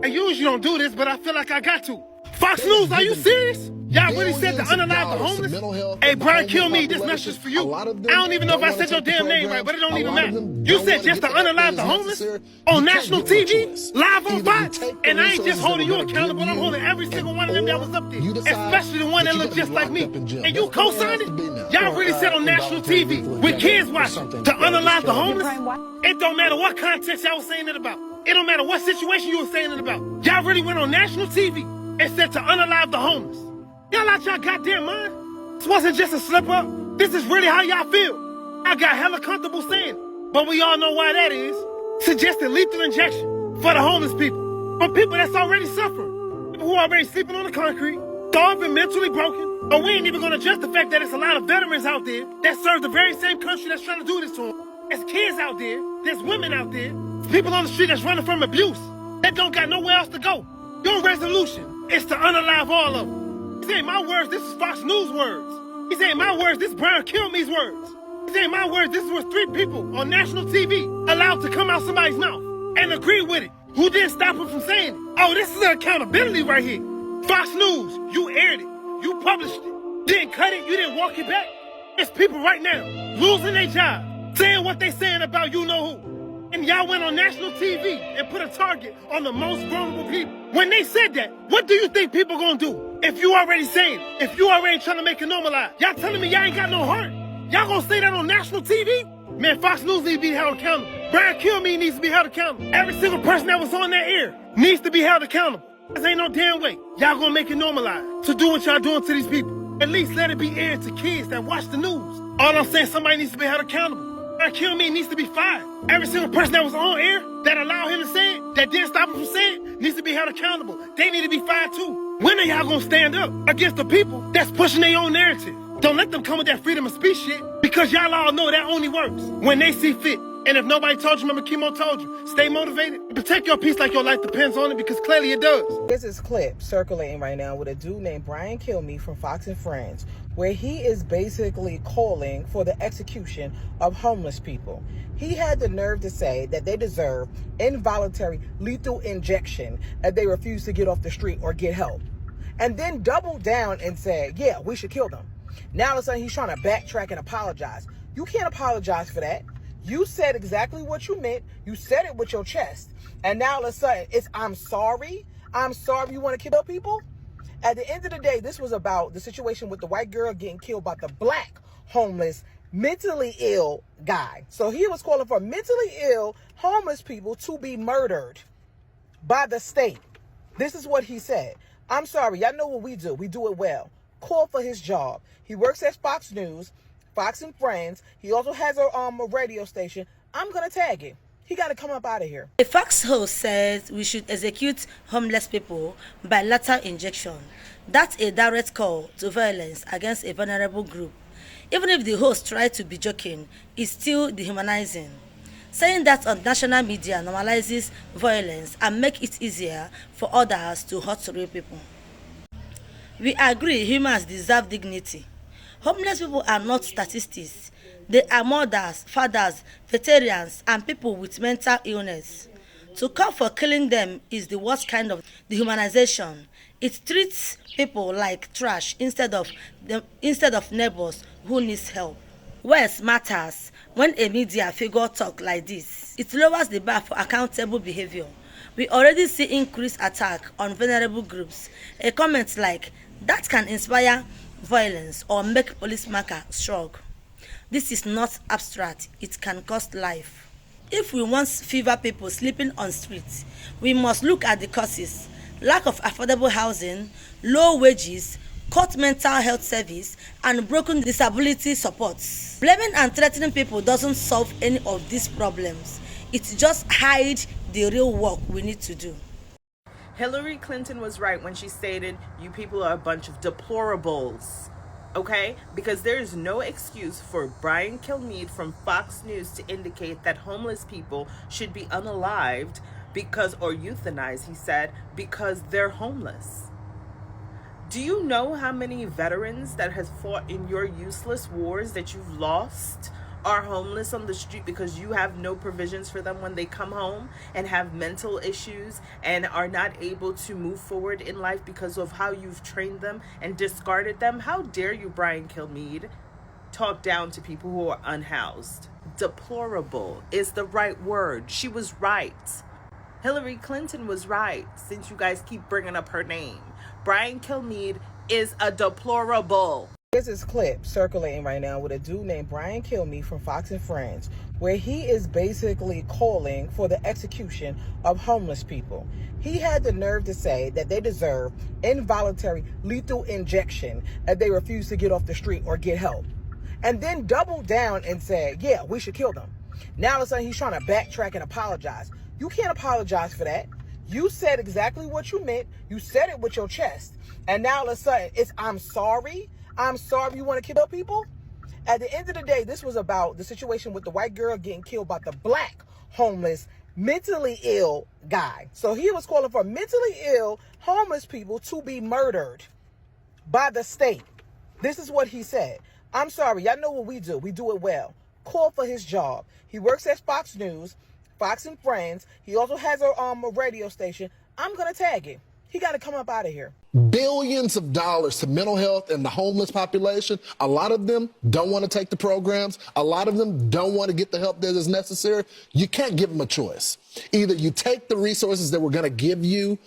I usually don't do this, but I feel like I got to. Fox News, are you serious? Y'all really said to unalive the homeless? Hey, Brian Kilmeade, this message is for you. I don't even know if I said your damn name right, but it don't even matter. You said just to unalive the homeless on national TV, live on Fox, and I ain't just holding you accountable, I'm holding every single one of them that was up there, especially the one that looked just like me. And you co-signed it? Y'all really said on national TV, with kids watching, to unalive the homeless? It don't matter what context y'all was saying it about. It don't matter what situation you were saying it about. Y'all really went on national TV and said to unalive the homeless. Y'all out y'all goddamn mind? This wasn't just a slip up. This is really how y'all feel. I got hella comfortable saying it, but we all know why that is. Suggested lethal injection for the homeless people. For people that's already suffering. People who are already sleeping on the concrete, starving, mentally broken. But we ain't even gonna address the fact that it's a lot of veterans out there that serve the very same country that's trying to do this to them. There's kids out there, there's women out there, there's people on the street that's running from abuse, that don't got nowhere else to go. Your resolution is to unalive all of them. This ain't my words, this is Fox News words. This ain't my words, this is Brian Kilmeade's words. This ain't my words, this was 3 people on national TV allowed to come out somebody's mouth and agree with it. Who didn't stop them from saying it? Oh, this is accountability right here. Fox News, you aired it, you published it, didn't cut it, you didn't walk it back. It's people right now losing their job, saying what they saying about you know who. And y'all went on national TV and put a target on the most vulnerable people. When they said that, what do you think people gonna do? If you already saying, if you already trying to make it normalized, y'all telling me y'all ain't got no heart? Y'all gonna say that on national TV? Man, Fox News needs to be held accountable. Brian Kilmeade needs to be held accountable. Every single person that was on that air needs to be held accountable. This ain't no damn way y'all gonna make it normalized to do what y'all doing to these people. At least let it be aired to kids that watch the news. All I'm saying, somebody needs to be held accountable. Brian Kilmeade needs to be fired. Every single person that was on air that allowed him to say it, that didn't stop him from saying it, needs to be held accountable. They need to be fired too. When are y'all gonna stand up against the people that's pushing their own narrative? Don't let them come with that freedom of speech shit, because y'all all know that only works when they see fit. And if nobody told you, remember Kimmel told you, stay motivated, protect your peace like your life depends on it, because clearly it does. There's this clip circulating right now with a dude named Brian Kilmeade from Fox and Friends, where he is basically calling for the execution of homeless people. He had the nerve to say that they deserve involuntary lethal injection if they refuse to get off the street or get help. And then doubled down and said, yeah, we should kill them. Now all of a sudden he's trying to backtrack and apologize. You can't apologize for that. You said exactly what you meant. You said it with your chest. And now all of a sudden it's, I'm sorry you want to kill people. At the end of the day, this was about the situation with the white girl getting killed by the black homeless, mentally ill guy. So he was calling for mentally ill homeless people to be murdered by the state. This is what he said. I'm sorry, y'all know what we do. We do it well. Call for his job. He works at Fox News, Fox and Friends. He also has a radio station. I'm going to tag it. He got to come up out of here. A Fox host says we should execute homeless people by lethal injection. That's a direct call to violence against a vulnerable group. Even if the host tried to be joking, it's still dehumanizing. Saying that on national media normalizes violence and make it easier for others to hurt real people. We agree humans deserve dignity. Homeless people are not statistics. They are mothers, fathers, veterans, and people with mental illness. To call for killing them is the worst kind of dehumanization. It treats people like trash instead of neighbors who need help. Words matters. When a media figure talk like this, it lowers the bar for accountable behavior. We already see increased attack on vulnerable groups. A comment like, that can inspire violence or make police marker shrug. This is not abstract, it can cost life. If we want fewer people sleeping on streets, we must look at the causes: lack of affordable housing, low wages, cut mental health service, and broken disability supports. Blaming and threatening people doesn't solve any of these problems. It just hides the real work we need to do. Hillary Clinton was right when she stated, you people are a bunch of deplorables. Okay? Because there is no excuse for Brian Kilmeade from Fox News to indicate that homeless people should be unalived because, or euthanized, he said, because they're homeless. Do you know how many veterans that has fought in your useless wars that you've lost are homeless on the street because you have no provisions for them when they come home and have mental issues and are not able to move forward in life because of how you've trained them and discarded them? How dare you, Brian Kilmeade, talk down to people who are unhoused? Deplorable is the right word. She was right. Hillary Clinton was right, since you guys keep bringing up her name. Brian Kilmeade is a deplorable. There's this clip circulating right now with a dude named Brian Kilmeade from Fox and Friends, where he is basically calling for the execution of homeless people. He had the nerve to say that they deserve involuntary lethal injection if they refuse to get off the street or get help. And then doubled down and said, yeah, we should kill them. Now all of a sudden he's trying to backtrack and apologize. You can't apologize for that. You said exactly what you meant. You said it with your chest. And now all of a sudden it's, I'm sorry you want to kill people. At the end of the day, this was about the situation with the white girl getting killed by the black homeless, mentally ill guy. So he was calling for mentally ill homeless people to be murdered by the state. This is what he said. I'm sorry, y'all know what we do. We do it well. Call for his job. He works at Fox News, Fox and Friends. He also has a radio station. I'm going to tag him. He got to come up out of here. Billions of dollars to mental health and the homeless population. A lot of them don't want to take the programs. A lot of them don't want to get the help that is necessary. You can't give them a choice. Either you take the resources that we're going to give you,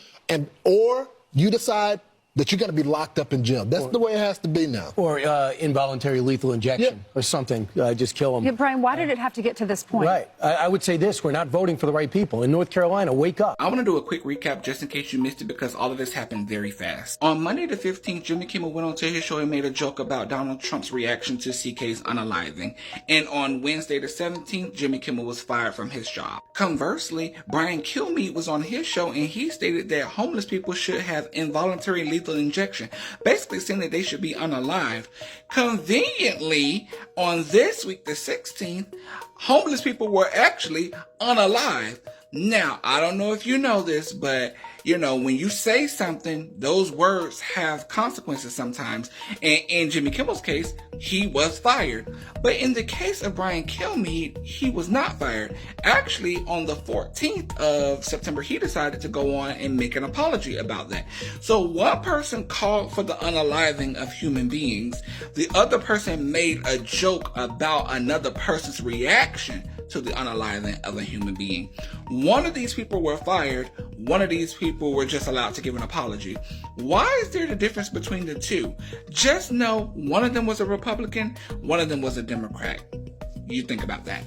or you decide that you're going to be locked up in jail. That's the way it has to be now. Or involuntary lethal injection or something. Just kill them. Yeah, Brian, why did it have to get to this point? Right. I would say this. We're not voting for the right people. In North Carolina, wake up. I want to do a quick recap just in case you missed it because all of this happened very fast. On Monday the 15th, Jimmy Kimmel went on to his show and made a joke about Donald Trump's reaction to CK's unaliving. And on Wednesday the 17th, Jimmy Kimmel was fired from his job. Conversely, Brian Kilmeade was on his show and he stated that homeless people should have involuntary lethal injection, basically saying that they should be unalived. Conveniently, on this week, the 16th, homeless people were actually unalived. Now, I don't know if you know this, but you know, when you say something, those words have consequences sometimes. And in Jimmy Kimmel's case, he was fired. But in the case of Brian Kilmeade, he was not fired. Actually, on the 14th of September, he decided to go on and make an apology about that. So one person called for the unaliving of human beings. The other person made a joke about another person's reaction to the unaliving of a human being. One of these people were fired. One of these people were just allowed to give an apology. Why is there the difference between the two? Just know one of them was a Republican, one of them was a Democrat. You think about that.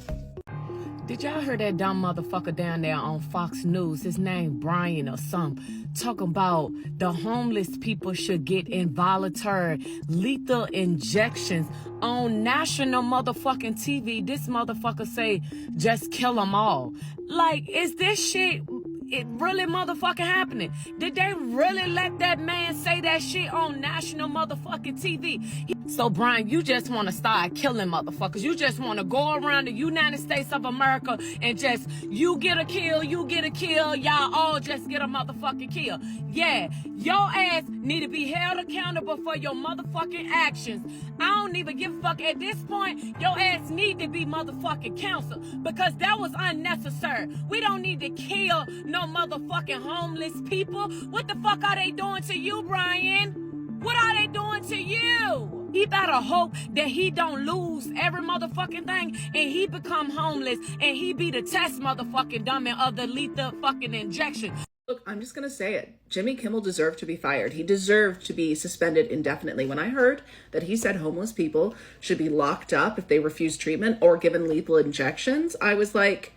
Did y'all hear that dumb motherfucker down there on Fox News? His name Brian or something. Talking about the homeless people should get involuntary lethal injections on national motherfucking TV. This motherfucker say, just kill them all. Like, is this shit really motherfucking happening? Did they really let that man say that shit on national motherfucking TV? So, Brian, you just want to start killing motherfuckers. You just want to go around the United States of America and just, you get a kill, y'all all just get a motherfucking kill. Yeah, your ass need to be held accountable for your motherfucking actions. I don't even give a fuck. At this point, your ass need to be motherfucking counseled because that was unnecessary. We don't need to kill no motherfucking homeless people. What the fuck are they doing to you, Brian? What are they doing to you? He better hope that he don't lose every motherfucking thing and he become homeless and he be the test motherfucking dummy of the lethal fucking injection. Look, I'm just going to say it. Jimmy Kimmel deserved to be fired. He deserved to be suspended indefinitely. When I heard that he said homeless people should be locked up if they refuse treatment or given lethal injections, I was like,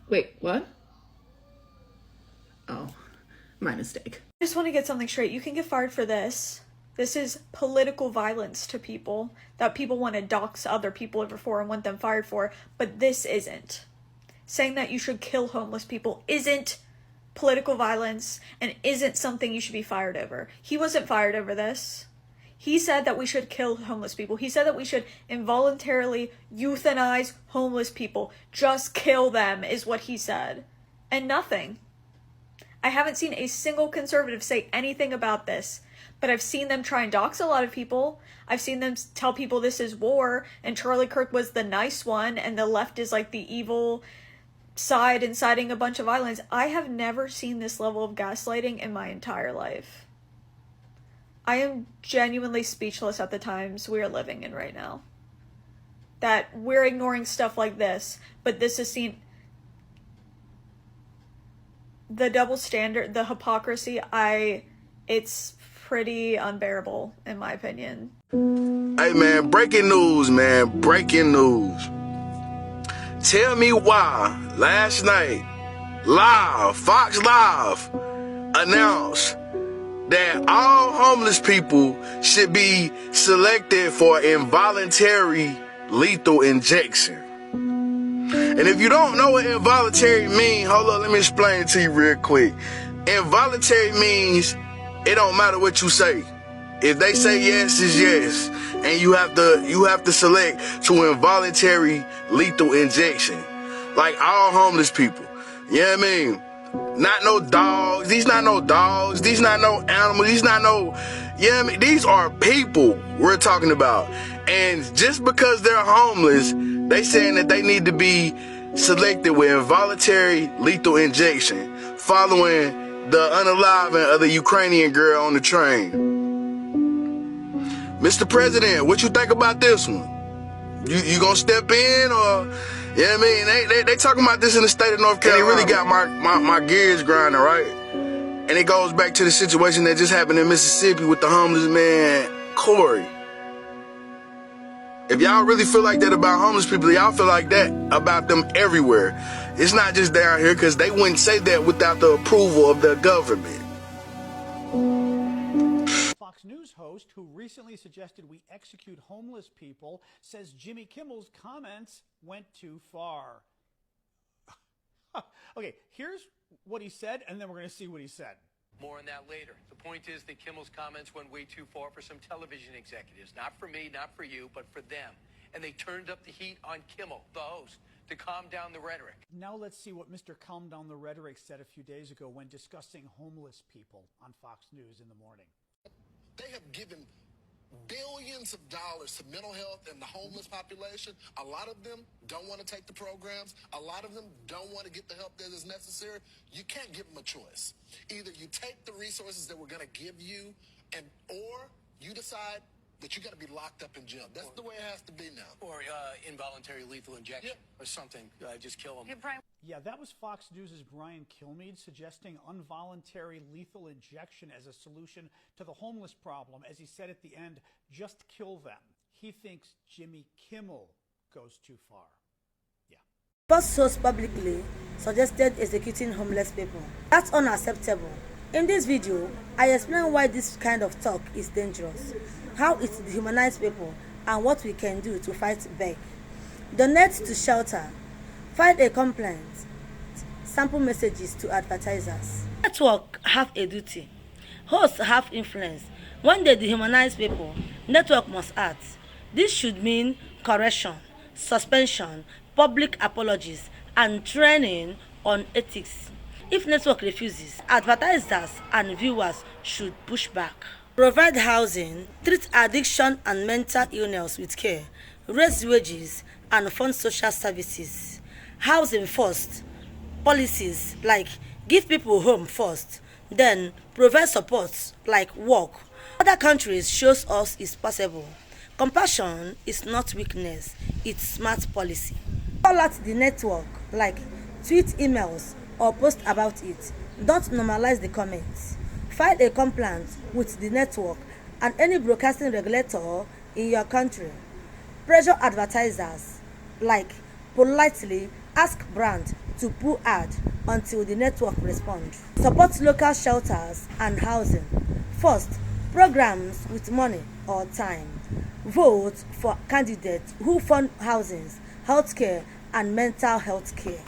wait, what? Oh, my mistake. I just want to get something straight. You can get fired for this. This is political violence to people that people want to dox other people over for and want them fired for, but this isn't. Saying that you should kill homeless people isn't political violence and isn't something you should be fired over. He wasn't fired over this. He said that we should kill homeless people. He said that we should involuntarily euthanize homeless people. Just kill them is what he said. And nothing. I haven't seen a single conservative say anything about this. but I've seen them try and dox a lot of people. I've seen them tell people this is war, and Charlie Kirk was the nice one, and the left is like the evil side inciting a bunch of violence. I have never seen this level of gaslighting in my entire life. I am genuinely speechless at the times we are living in right now. That we're ignoring stuff like this, but this is seen... The double standard, the hypocrisy, it's pretty unbearable, in my opinion. Hey man, breaking news, man, breaking news. Tell me why last night, Fox Live announced that all homeless people should be selected for involuntary lethal injection. And if you don't know what involuntary means, hold on, let me explain it to you real quick. Involuntary means it don't matter what you say. If they say yes, it's yes. And you have to select to involuntary lethal injection. Like all homeless people. You know what I mean? Not no dogs. These not no dogs. These not no animals. These not no... You know what I mean? These are people we're talking about. And just because they're homeless, they saying that they need to be selected with involuntary lethal injection following the unaliving of the Ukrainian girl on the train. Mr. President, what you think about this one? You gonna step in or... You know what I mean? They talking about this in the state of North Carolina. It really got my gears grinding, right? And it goes back to the situation that just happened in Mississippi with the homeless man, Corey. If y'all really feel like that about homeless people, y'all feel like that about them everywhere. It's not just down here, because they wouldn't say that without the approval of the government. Fox News host who recently suggested we execute homeless people says Jimmy Kimmel's comments went too far. Okay, here's what he said, and then we're going to see what he said. More on that later. The point is that Kimmel's comments went way too far for some television executives. Not for me, not for you, but for them. And they turned up the heat on Kimmel, the host, to calm down the rhetoric. Now let's see what Mr. Calm Down the Rhetoric said a few days ago when discussing homeless people on Fox News in the morning. They have given billions of dollars to mental health and the homeless population. A lot of them don't want to take the programs. A lot of them don't want to get the help that is necessary. You can't give them a choice. Either you take the resources that we're going to give you, or you decide that you got to be locked up in jail. That's the way it has to be now. Or involuntary lethal injection or something. Just kill them. Yeah, that was Fox News' Brian Kilmeade suggesting involuntary lethal injection as a solution to the homeless problem. As he said at the end, just kill them. He thinks Jimmy Kimmel goes too far. Yeah. First host publicly suggested executing homeless people. That's unacceptable. In this video, I explain why this kind of talk is dangerous, how it dehumanizes people, and what we can do to fight back. Donate to shelter. File a complaint. Sample messages to advertisers. Network have a duty. Hosts have influence. When they dehumanize people, network must act. This should mean correction, suspension, public apologies, and training on ethics. If network refuses, advertisers and viewers should push back. Provide housing, treat addiction and mental illness with care, raise wages, and fund social services. Housing first. Policies like give people home first, then provide support like work. Other countries shows us it's possible. Compassion is not weakness, it's smart policy. Call out the network, like tweet emails or post about it. Don't normalize the comments. File a complaint with the network and any broadcasting regulator in your country. Pressure advertisers, like politely ask brand to pull ad until the network responds. Support local shelters and housing. First, programs with money or time. Vote for candidates who fund housing, healthcare, and mental health care.